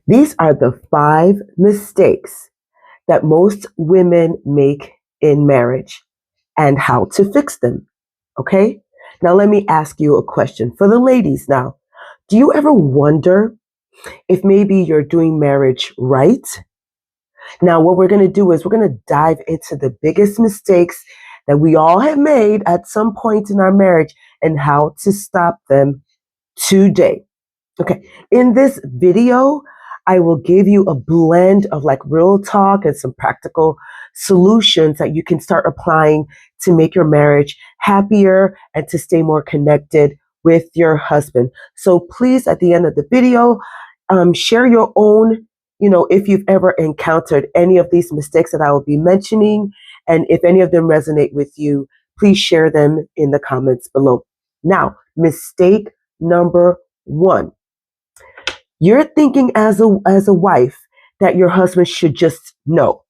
These are the 5 mistakes that most women make in marriage and how to fix them. Okay? Now, let me ask you a question for the ladies now. Do you ever wonder if maybe you're doing marriage right? Now, what we're going to do is we're going to dive into the biggest mistakes that we all have made at some point in our marriage and how to stop them today. Okay, in this video, I will give you a blend of like real talk and some practical solutions that you can start applying to make your marriage happier and to stay more connected with your husband. So please, at the end of the video, share your own, if you've ever encountered any of these mistakes that I will be mentioning. And if any of them resonate with you, please share them in the comments below. Now, mistake number 1. You're thinking as a wife that your husband should just know,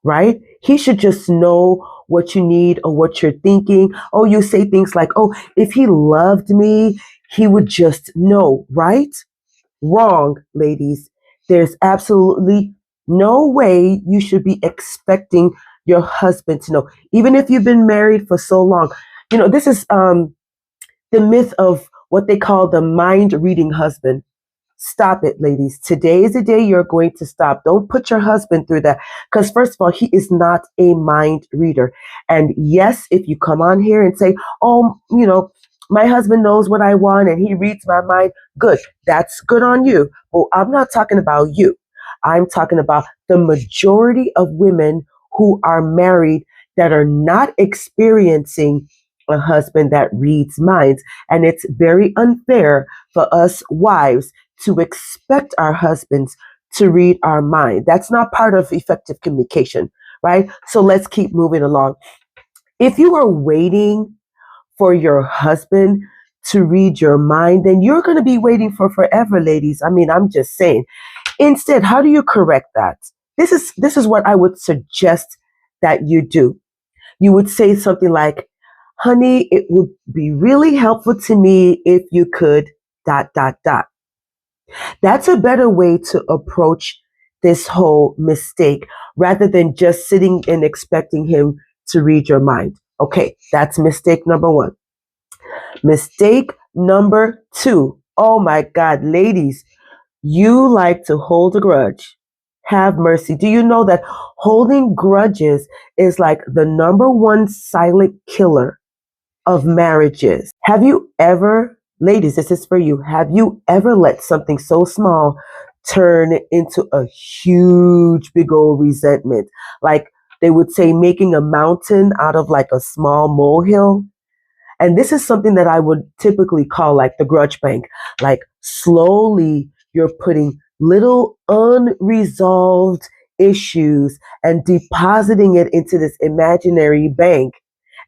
right? He should just know what you need or what you're thinking. Oh, you say things like, oh, if he loved me, he would just know, right? Wrong, ladies. There's absolutely no way you should be expecting your husband to know, even if you've been married for so long. This is the myth of what they call the mind reading husband. Stop it, ladies. Today is the day you're going to stop. Don't put your husband through that. Because first of all, he is not a mind reader. And yes, if you come on here and say, oh, my husband knows what I want and he reads my mind, good. That's good on you. Well, I'm not talking about you. I'm talking about the majority of women who are married that are not experiencing a husband that reads minds. And it's very unfair for us wives to expect our husbands to read our mind. That's not part of effective communication, right? So let's keep moving along. If you are waiting for your husband to read your mind, then you're going to be waiting for forever, ladies. I mean, I'm just saying. Instead, how do you correct that? This is what I would suggest that you do. You would say something like, honey, it would be really helpful to me if you could ... That's a better way to approach this whole mistake rather than just sitting and expecting him to read your mind. Okay, that's mistake number 1. Mistake number 2. Oh my God, ladies, you like to hold a grudge. Have mercy. Do you know that holding grudges is like the number 1 silent killer of marriages? Have you ever, ladies, this is for you, have you ever let something so small turn into a huge, big old resentment? Like they would say, making a mountain out of like a small molehill. And this is something that I would typically call like the grudge bank. Like slowly you're putting little unresolved issues and depositing it into this imaginary bank.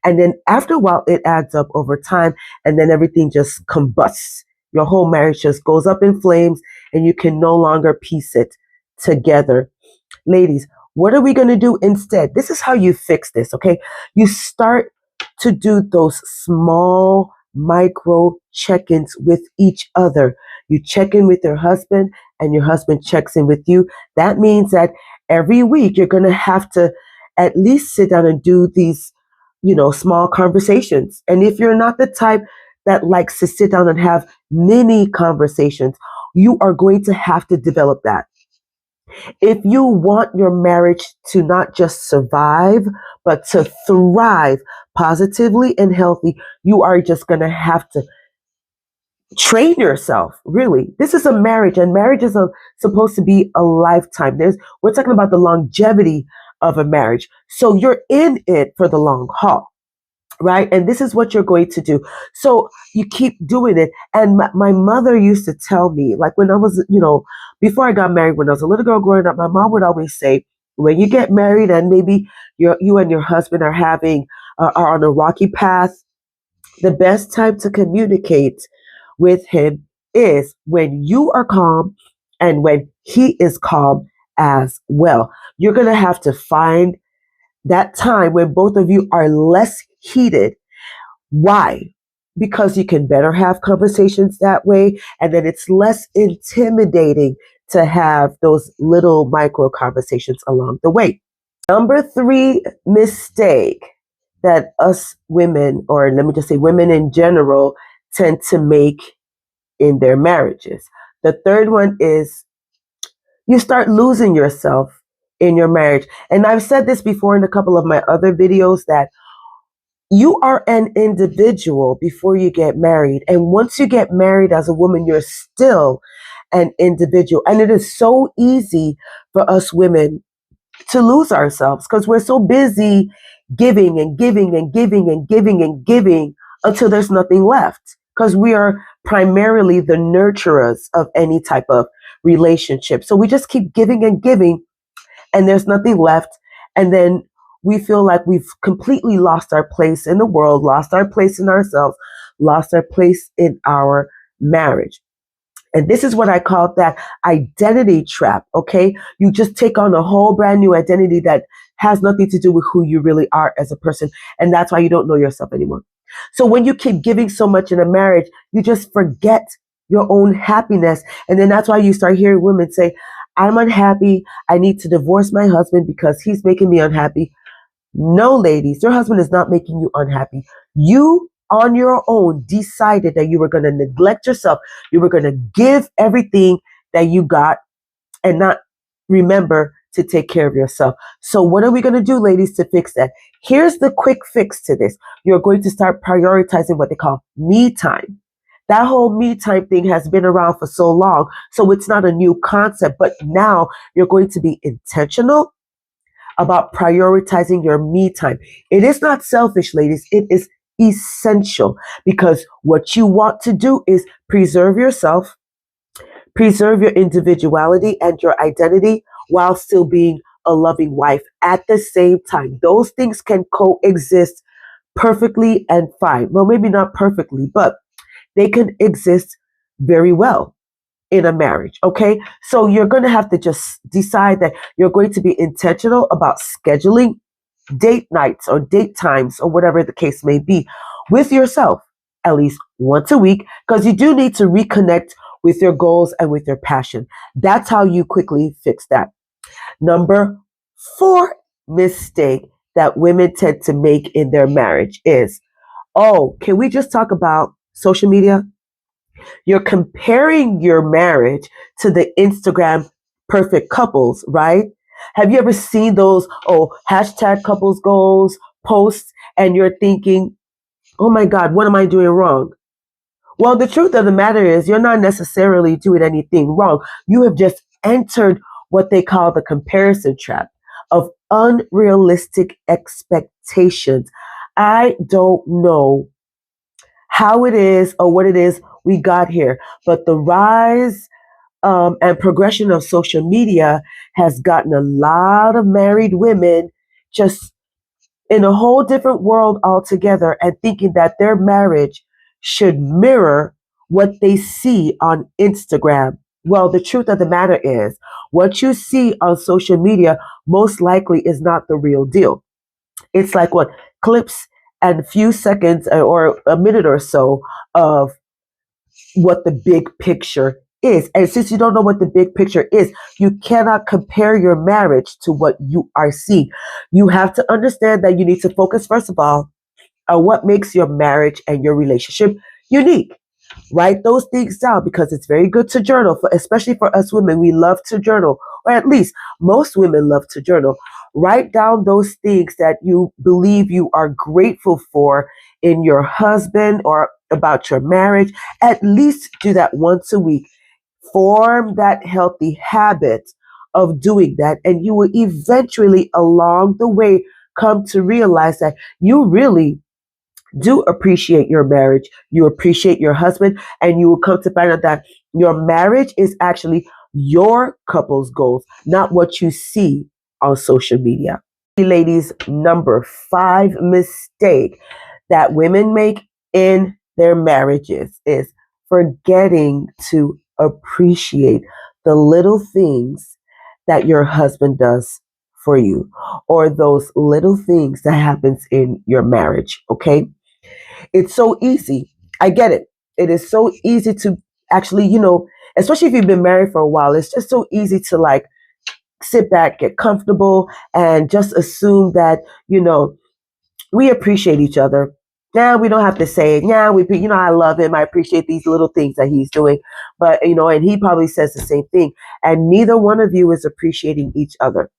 And then after a while, it adds up over time, and then everything just combusts. Your whole marriage just goes up in flames, and you can no longer piece it together. Ladies, what are we going to do instead? This is how you fix this, okay? You start to do those small micro check-ins with each other. You check in with your husband, and your husband checks in with you. That means that every week you're going to have to at least sit down and do these small conversations. And if you're not the type that likes to sit down and have many conversations, you are going to have to develop that. If you want your marriage to not just survive, but to thrive positively and healthy, you are just going to have to train yourself. Really, this is a marriage, and marriage is supposed to be a lifetime. We're talking about the longevity of a marriage. So you're in it for the long haul, right? And this is what you're going to do. So you keep doing it. And my mother used to tell me, like when I was, before I got married, when I was a little girl growing up, my mom would always say, when you get married and maybe you and your husband are are on a rocky path, the best time to communicate with him is when you are calm and when he is calm as well. You're going to have to find that time when both of you are less heated. Why? Because you can better have conversations that way, and then it's less intimidating to have those little micro conversations along the way. Number 3 mistake that us women, or let me just say women in general, tend to make in their marriages. The third one is you start losing yourself in your marriage. And I've said this before in a couple of my other videos that you are an individual before you get married. And once you get married as a woman, you're still an individual. And it is so easy for us women to lose ourselves because we're so busy giving and giving and giving and giving and giving until there's nothing left. Because we are primarily the nurturers of any type of relationship. So we just keep giving and giving, and there's nothing left. And then we feel like we've completely lost our place in the world, lost our place in ourselves, lost our place in our marriage. And this is what I call that identity trap, okay? You just take on a whole brand new identity that has nothing to do with who you really are as a person. And that's why you don't know yourself anymore. So when you keep giving so much in a marriage, you just forget your own happiness. And then that's why you start hearing women say, I'm unhappy. I need to divorce my husband because he's making me unhappy. No, ladies, your husband is not making you unhappy. You on your own decided that you were going to neglect yourself. You were going to give everything that you got and not remember to take care of yourself. So what are we going to do, ladies, to fix that? Here's the quick fix to this. You're going to start prioritizing what they call me time. That whole me time thing has been around for so long, so it's not a new concept, but now you're going to be intentional about prioritizing your me time. It is not selfish, ladies. It is essential because what you want to do is preserve yourself, preserve your individuality and your identity while still being a loving wife at the same time. Those things can coexist perfectly and fine. Well, maybe not perfectly, but they can exist very well in a marriage. Okay. So you're going to have to just decide that you're going to be intentional about scheduling date nights or date times or whatever the case may be with yourself at least once a week, because you do need to reconnect with your goals and with your passion. That's how you quickly fix that. Number 4 mistake that women tend to make in their marriage is, oh, can we just talk about social media? You're comparing your marriage to the Instagram perfect couples, right? Have you ever seen those, hashtag couples goals posts, and you're thinking, oh my God, what am I doing wrong? Well, the truth of the matter is you're not necessarily doing anything wrong. You have just entered what they call the comparison trap of unrealistic expectations. I don't know how it is or what it is we got here, but the rise and progression of social media has gotten a lot of married women just in a whole different world altogether and thinking that their marriage should mirror what they see on Instagram. Well, the truth of the matter is, what you see on social media most likely is not the real deal. It's like what clips and a few seconds or a minute or so of what the big picture is. And since you don't know what the big picture is, you cannot compare your marriage to what you are seeing. You have to understand that you need to focus, first of all, on what makes your marriage and your relationship unique. Write those things down because it's very good to journal, especially for us women. We love to journal, or at least most women love to journal. Write down those things that you believe you are grateful for in your husband or about your marriage. At least do that once a week. Form that healthy habit of doing that, and you will eventually, along the way, come to realize that you really do appreciate your marriage, you appreciate your husband, and you will come to find out that your marriage is actually your couple's goals, not what you see on social media. Ladies, number 5 mistake that women make in their marriages is forgetting to appreciate the little things that your husband does for you, or those little things that happens in your marriage. Okay. It's so easy. I get it. It is so easy to actually, especially if you've been married for a while, it's just so easy to like sit back, get comfortable, and just assume that, we appreciate each other. Yeah, we don't have to say it. Yeah, I love him. I appreciate these little things that he's doing. But, and he probably says the same thing. And neither one of you is appreciating each other.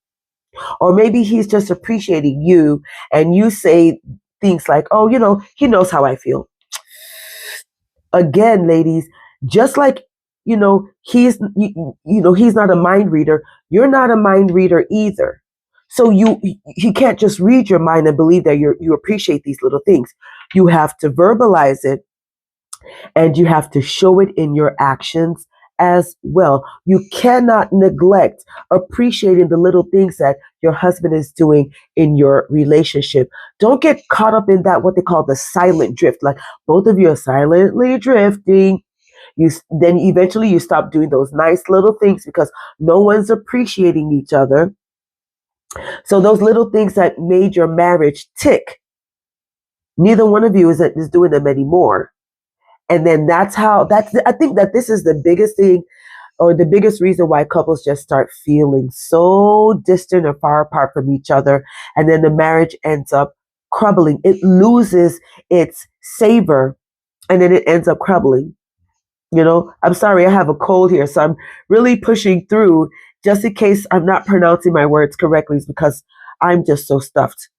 Or maybe he's just appreciating you and you say things like, oh, he knows how I feel. Again, ladies, just like, he's not a mind reader. You're not a mind reader either. So he can't just read your mind and believe that you appreciate these little things. You have to verbalize it and you have to show it in your actions as well. You cannot neglect appreciating the little things that your husband is doing in your relationship. Don't get caught up in that, what they call the silent drift. Like both of you are silently drifting. Then eventually you stop doing those nice little things because no one's appreciating each other. So those little things that made your marriage tick, neither one of you is doing them anymore. And then I think that this is the biggest thing, or the biggest reason why couples just start feeling so distant or far apart from each other. And then the marriage ends up crumbling. It loses its savor and then it ends up crumbling. I'm sorry, I have a cold here, so I'm really pushing through just in case I'm not pronouncing my words correctly, because I'm just so stuffed.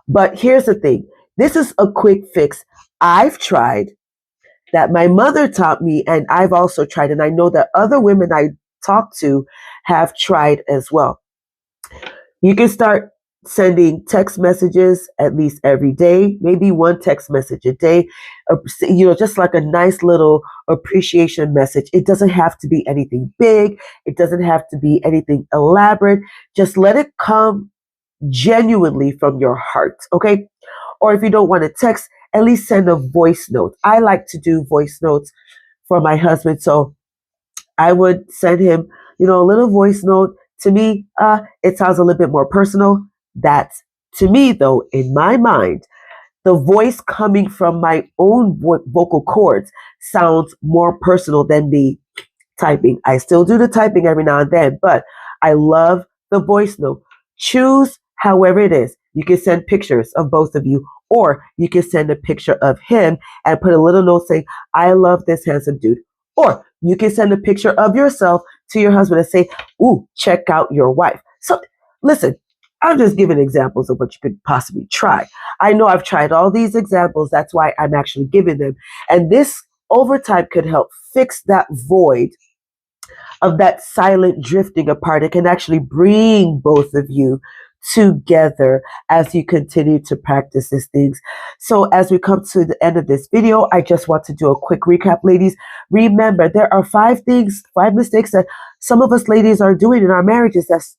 But here's the thing. This is a quick fix I've tried, that my mother taught me, and I've also tried, and I know that other women I talk to have tried as well. You can start sending text messages at least every day, maybe one text message a day, just like a nice little appreciation message. It doesn't have to be anything big. It doesn't have to be anything elaborate. Just let it come genuinely from your heart, okay? Or if you don't want to text, at least send a voice note. I like to do voice notes for my husband, so I would send him, a little voice note. To me, it sounds a little bit more personal. That's, to me, though, in my mind, the voice coming from my own vocal cords sounds more personal than me typing. I still do the typing every now and then, but I love the voice note. Choose however it is. You can send pictures of both of you, or you can send a picture of him and put a little note saying, I love this handsome dude. Or you can send a picture of yourself to your husband and say, ooh, check out your wife. So listen, I'm just giving examples of what you could possibly try. I know I've tried all these examples. That's why I'm actually giving them. And this over time could help fix that void of that silent drifting apart. It can actually bring both of you together as you continue to practice these things. So as we come to the end of this video, I just want to do a quick recap, ladies. Remember, there are 5 mistakes that some of us ladies are doing in our marriages that's,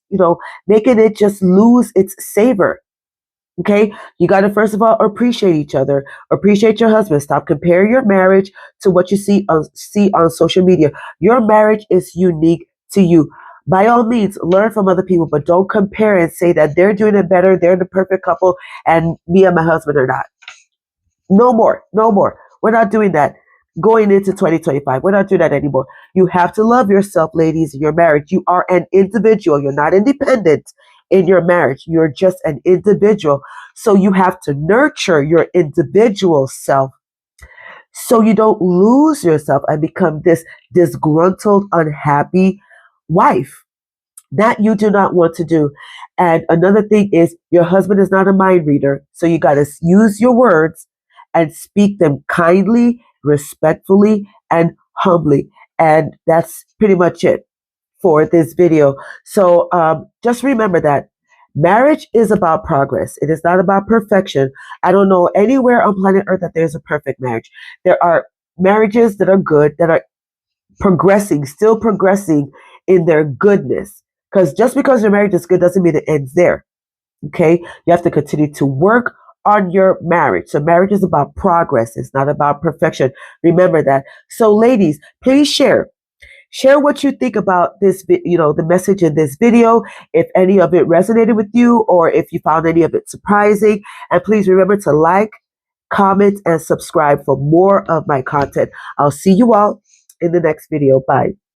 making it just lose its savor. Okay, you got to first of all appreciate each other, appreciate your husband. Stop comparing your marriage to what you see on social media. Your marriage is unique to you. By all means, learn from other people, but don't compare and say that they're doing it better, they're the perfect couple, and me and my husband are not. No more, no more. We're not doing that. Going into 2025, we're not doing that anymore. You have to love yourself, ladies, in your marriage. You are an individual. You're not independent in your marriage. You're just an individual. So you have to nurture your individual self so you don't lose yourself and become this disgruntled, unhappy wife. That you do not want to do. And another thing is, your husband is not a mind reader. So you got to use your words and speak them kindly, respectfully, and humbly. And that's pretty much it for this video. So just remember that marriage is about progress. It is not about perfection. I don't know anywhere on planet Earth that there's a perfect marriage. There are marriages that are good, that are progressing, still progressing in their goodness. Because just because your marriage is good doesn't mean it ends there. Okay? You have to continue to work on your marriage. So marriage is about progress. It's not about perfection. Remember that. So ladies, please share. Share what you think about this, the message in this video, if any of it resonated with you or if you found any of it surprising. And please remember to like, comment, and subscribe for more of my content. I'll see you all in the next video. Bye.